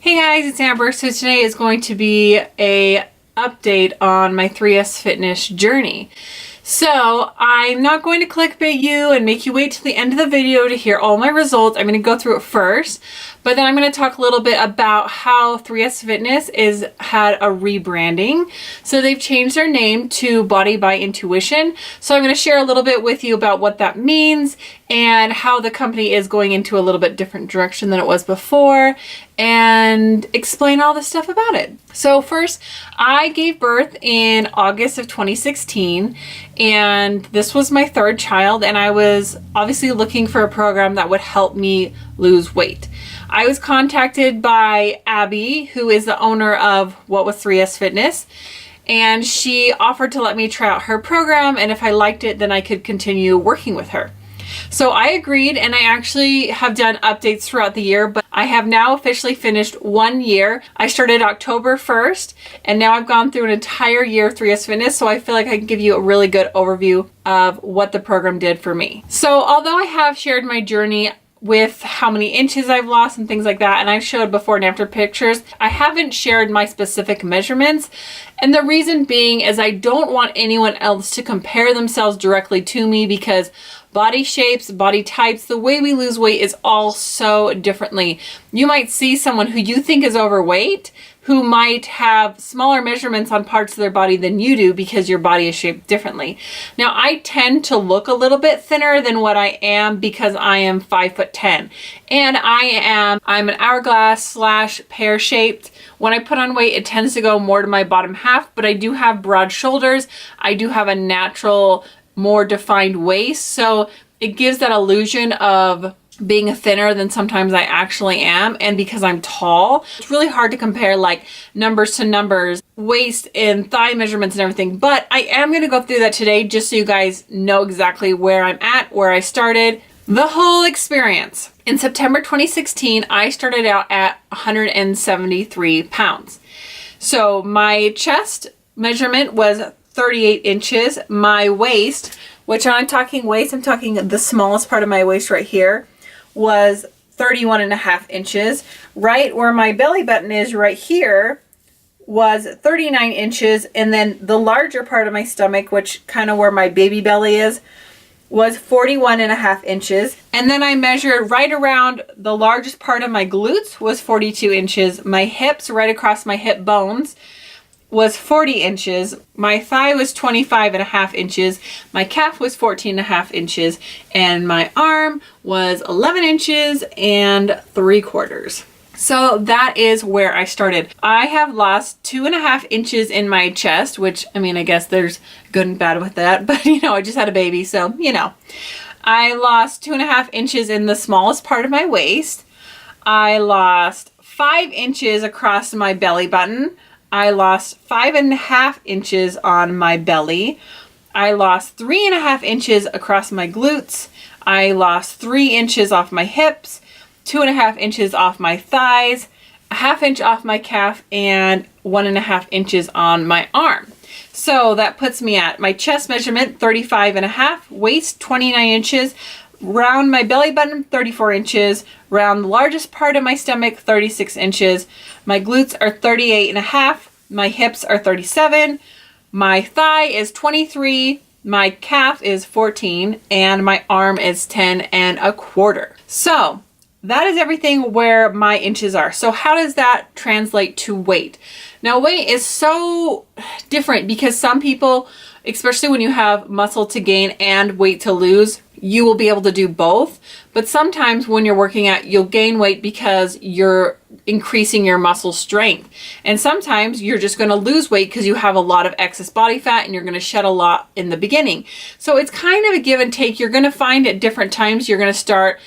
Hey guys, it's Amber. So today is going to be a update on my 3S fitness journey. So I'm not going to clickbait you and make you wait till the end of the video to hear all my results. I'm going to go through it first, but then I'm going to talk a little bit about how 3S Fitness had a rebranding. So they've changed their name to Body by Intuition. So I'm going to share a little bit with you about what that means and how the company is going into a little bit different direction than it was before, and explain all the stuff about it. So first, I gave birth in August of 2016, and this was my third child, and I was obviously looking for a program that would help me lose weight. I was contacted by Abby, who is the owner of what was 3S Fitness, and she offered to let me try out her program, and if I liked it, then I could continue working with her. So I agreed, and I actually have done updates throughout the year, but I have now officially finished 1 year. I started October 1st, and now I've gone through an entire year of 3S Fitness, so I feel like I can give you a really good overview of what the program did for me. So although I have shared my journey with how many inches I've lost and things like that, and I've showed before and after pictures, I haven't shared my specific measurements. And the reason being is I don't want anyone else to compare themselves directly to me, because body shapes, body types, the way we lose weight is all so differently. You might see someone who you think is overweight who might have smaller measurements on parts of their body than you do because your body is shaped differently. Now, I tend to look a little bit thinner than what I am because I am 5'10", and I'm an hourglass / pear shaped. When I put on weight, it tends to go more to my bottom half, but I do have broad shoulders. I do have a natural, more defined waist, so it gives that illusion of being thinner than sometimes I actually am. And because I'm tall, it's really hard to compare like numbers to numbers, waist and thigh measurements and everything. But I am going to go through that today just so you guys know exactly where I'm at, where I started, the whole experience. In September 2016, I started out at 173 pounds. So my chest measurement was 38 inches. My waist, which when I'm talking waist, I'm talking the smallest part of my waist right here, was 31.5 inches. Right where my belly button is right here was 39 inches. And then the larger part of my stomach, which kind of where my baby belly is, was 41.5 inches. And then I measured right around the largest part of my glutes was 42 inches. My hips, right across my hip bones, was 40 inches. My thigh was 25.5 inches. My calf was 14.5 inches. And my arm was 11 inches and 3/4. So that is where I started. I have lost 2.5 inches in my chest, which, I mean, I guess there's good and bad with that, but you know, I just had a baby, so you know. I lost 2.5 inches in the smallest part of my waist. I lost 5 inches across my belly button. I lost 5.5 inches on my belly. I lost 3.5 inches across my glutes. I lost 3 inches off my hips, 2.5 inches off my thighs, 1/2 inch off my calf, and 1.5 inches on my arm. So that puts me at my chest measurement, 35.5, waist, 29 inches, round my belly button, 34 inches, round the largest part of my stomach, 36 inches. My glutes are 38.5, my hips are 37, my thigh is 23, my calf is 14, and my arm is 10.25. So that is everything where my inches are. So how does that translate to weight? Now, weight is so different because some people, especially when you have muscle to gain and weight to lose, you will be able to do both. But sometimes when you're working out, you'll gain weight because you're increasing your muscle strength. And sometimes you're just going to lose weight because you have a lot of excess body fat and you're going to shed a lot in the beginning. So it's kind of a give and take. You're going to find at different times you're going to start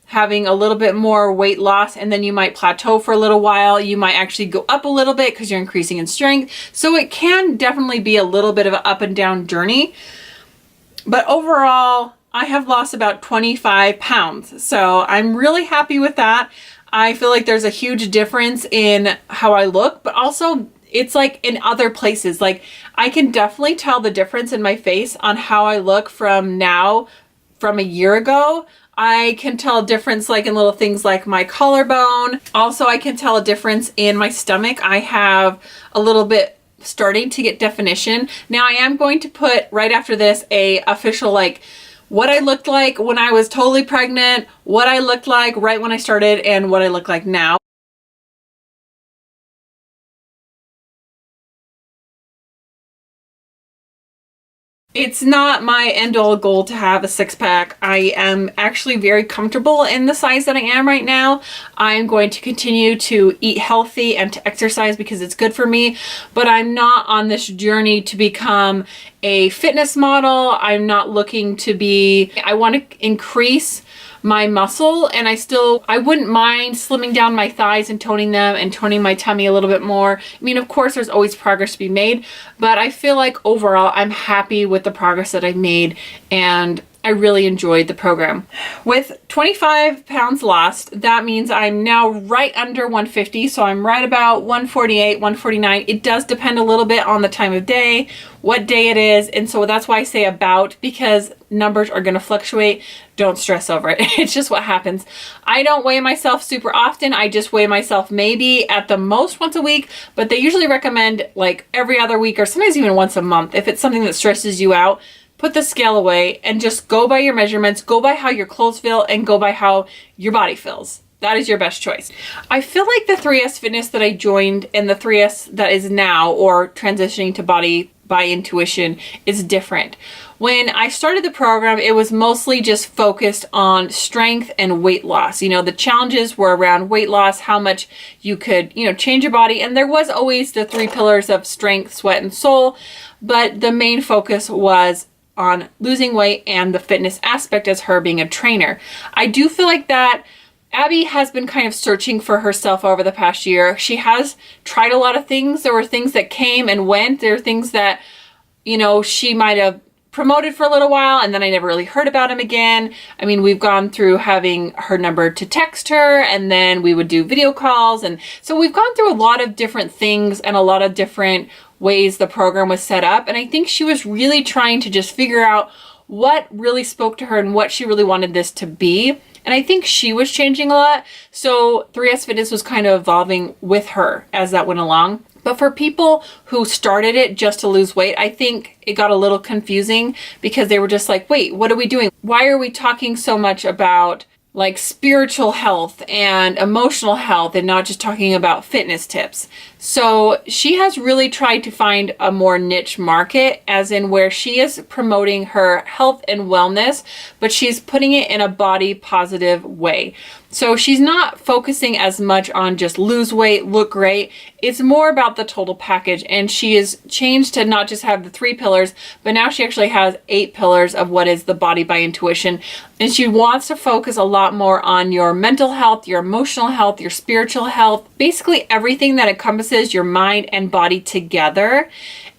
having a little bit more weight loss, and then you might plateau for a little while. You might actually go up a little bit because you're increasing in strength. So it can definitely be a little bit of an up and down journey. But overall, I have lost about 25 pounds. So I'm really happy with that. I feel like there's a huge difference in how I look, but also it's like in other places. Like I can definitely tell the difference in my face on how I look from now, from a year ago. I can tell a difference like in little things like my collarbone. Also, I can tell a difference in my stomach. I have a little bit starting to get definition. Now I am going to put right after this a official like what I looked like when I was totally pregnant, what I looked like right when I started, and what I look like now. It's not my end-all goal to have a six-pack. I am actually very comfortable in the size that I am right now. I'm going to continue to eat healthy and to exercise because it's good for me, but I'm not on this journey to become a fitness model. I'm not looking to be, I want to increase my muscle, and I wouldn't mind slimming down my thighs and toning them and toning my tummy a little bit more. I mean, of course, there's always progress to be made, but I feel like overall I'm happy with the progress that I've made, and I really enjoyed the program. With 25 pounds lost, that means I'm now right under 150. So I'm right about 148, 149. It does depend a little bit on the time of day, what day it is. And so that's why I say about, because numbers are going to fluctuate. Don't stress over it. It's just what happens. I don't weigh myself super often. I just weigh myself maybe at the most once a week, but they usually recommend like every other week or sometimes even once a month. If it's something that stresses you out, put the scale away and just go by your measurements, go by how your clothes feel, and go by how your body feels. That is your best choice. I feel like the 3S Fitness that I joined and the 3S that is now, or transitioning to Body by Intuition, is different. When I started the program, it was mostly just focused on strength and weight loss. You know, the challenges were around weight loss, how much you could, change your body. And there was always the 3 pillars of strength, sweat, and soul. But the main focus was on losing weight and the fitness aspect as her being a trainer. I do feel like that Abby has been kind of searching for herself over the past year. She has tried a lot of things. There were things that came and went. There are things that, she might have promoted for a little while and then I never really heard about him again. I mean, we've gone through having her number to text her, and then we would do video calls. And so we've gone through a lot of different things and a lot of different ways the program was set up. And I think she was really trying to just figure out what really spoke to her and what she really wanted this to be. And I think she was changing a lot. So 3S Fitness was kind of evolving with her as that went along. But for people who started it just to lose weight, I think it got a little confusing because they were just like, wait, what are we doing? Why are we talking so much about like spiritual health and emotional health and not just talking about fitness tips? So she has really tried to find a more niche market, as in where she is promoting her health and wellness, but she's putting it in a body positive way. So she's not focusing as much on just lose weight, look great. It's more about the total package. And she has changed to not just have the 3 pillars, but now she actually has 8 pillars of what is the Body by Intuition. And she wants to focus a lot more on your mental health, your emotional health, your spiritual health, basically everything that encompasses your mind and body together.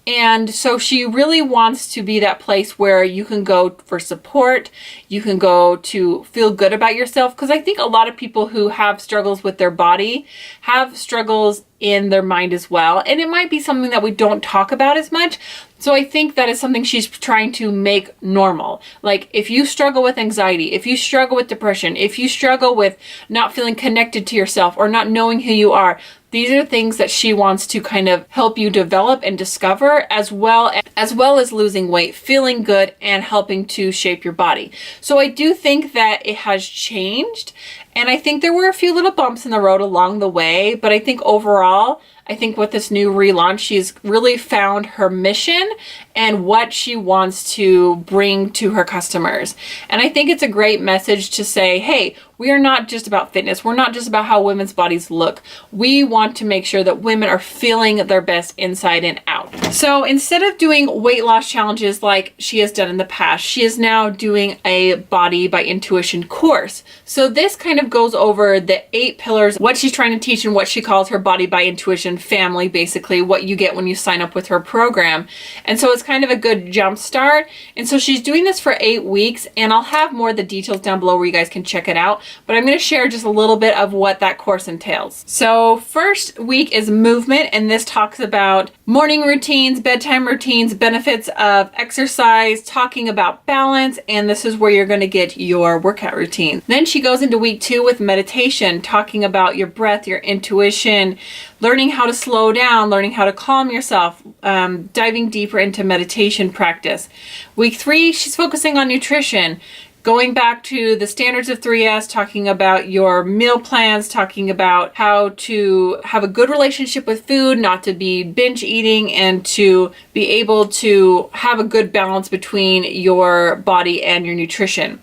And so she really wants to be that place where you can go for support, you can go to feel good about yourself. Because I think a lot of people who have struggles with their body have struggles in their mind as well. And it might be something that we don't talk about as much. So I think that is something she's trying to make normal. Like if you struggle with anxiety, if you struggle with depression, if you struggle with not feeling connected to yourself or not knowing who you are, these are things that she wants to kind of help you develop and discover, as well as losing weight, feeling good, and helping to shape your body. So I do think that it has changed. And I think there were a few little bumps in the road along the way, but I think overall, I think with this new relaunch, she's really found her mission and what she wants to bring to her customers. And I think it's a great message to say, hey, we are not just about fitness. We're not just about how women's bodies look. We want to make sure that women are feeling their best inside and out. So instead of doing weight loss challenges like she has done in the past, she is now doing a Body by Intuition course. So this kind of goes over the 8 pillars, what she's trying to teach and what she calls her Body by Intuition Nutrition family, basically, what you get when you sign up with her program. And so it's kind of a good jump start. And so she's doing this for 8 weeks, and I'll have more of the details down below where you guys can check it out. But I'm going to share just a little bit of what that course entails. So first week is movement, and this talks about morning routines, bedtime routines, benefits of exercise, talking about balance, and this is where you're going to get your workout routine. Then she goes into week 2 with meditation, talking about your breath, your intuition, learning how to slow down, learning how to calm yourself, diving deeper into meditation practice. Week 3, she's focusing on nutrition, going back to the standards of 3S, talking about your meal plans, talking about how to have a good relationship with food, not to be binge eating, and to be able to have a good balance between your body and your nutrition.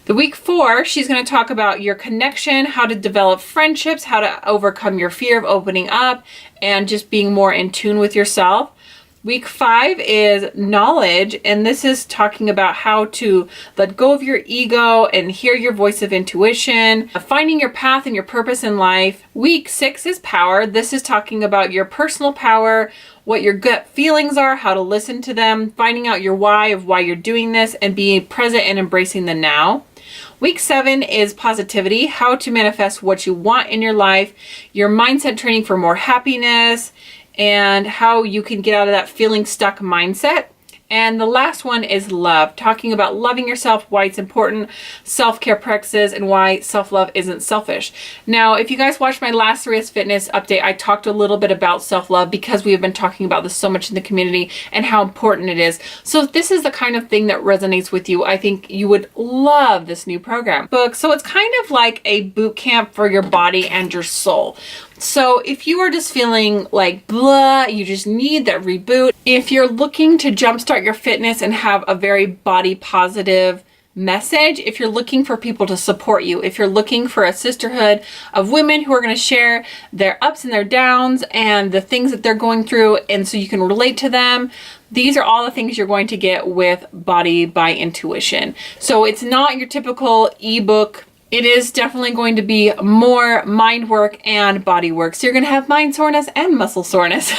The week 4, she's going to talk about your connection, how to develop friendships, how to overcome your fear of opening up, and just being more in tune with yourself. Week 5 is knowledge, and this is talking about how to let go of your ego and hear your voice of intuition, finding your path and your purpose in life. Week 6 is power. This is talking about your personal power, what your gut feelings are, how to listen to them, finding out your why of why you're doing this, and being present and embracing the now. Week 7 is positivity, how to manifest what you want in your life, your mindset training for more happiness, and how you can get out of that feeling stuck mindset. And the last one is love, talking about loving yourself, why it's important, self-care practices, and why self-love isn't selfish. Now, if you guys watched my last 3S Fitness update, I talked a little bit about self-love because we have been talking about this so much in the community and how important it is. So if this is the kind of thing that resonates with you, I think you would love this new program book. So it's kind of like a boot camp for your body and your soul. So if you are just feeling like blah, you just need that reboot. If you're looking to jumpstart your fitness and have a very body positive message, if you're looking for people to support you, if you're looking for a sisterhood of women who are going to share their ups and their downs and the things that they're going through, and so you can relate to them, these are all the things you're going to get with Body by Intuition. So it's not your typical ebook. It is definitely going to be more mind work and body work. So you're going to have mind soreness and muscle soreness.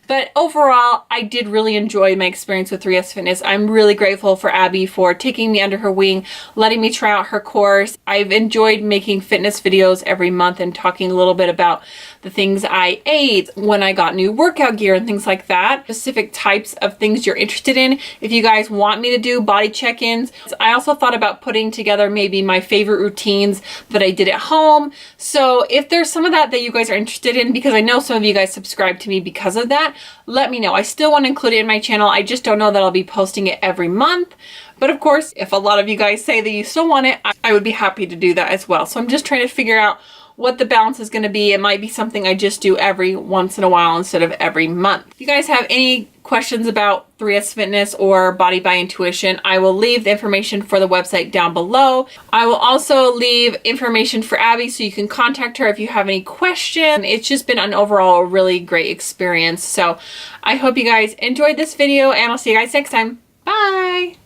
But overall, I did really enjoy my experience with 3S Fitness. I'm really grateful for Abby for taking me under her wing, letting me try out her course. I've enjoyed making fitness videos every month and talking a little bit about the things I ate, when I got new workout gear and things like that. Specific types of things you're interested in. If you guys want me to do body check-ins, I also thought about putting together maybe my favorite routines that I did at home. So if there's some of that you guys are interested in, because I know some of you guys subscribe to me because of that, let me know. I still want to include it in my channel. I just don't know that I'll be posting it every month. But of course, if a lot of you guys say that you still want it, I would be happy to do that as well. So I'm just trying to figure out what the balance is going to be. It might be something I just do every once in a while instead of every month. If you guys have any questions about 3S Fitness or Body by Intuition, I will leave the information for the website down below. I will also leave information for Abby so you can contact her if you have any questions. It's just been an overall really great experience. So I hope you guys enjoyed this video, and I'll see you guys next time. Bye!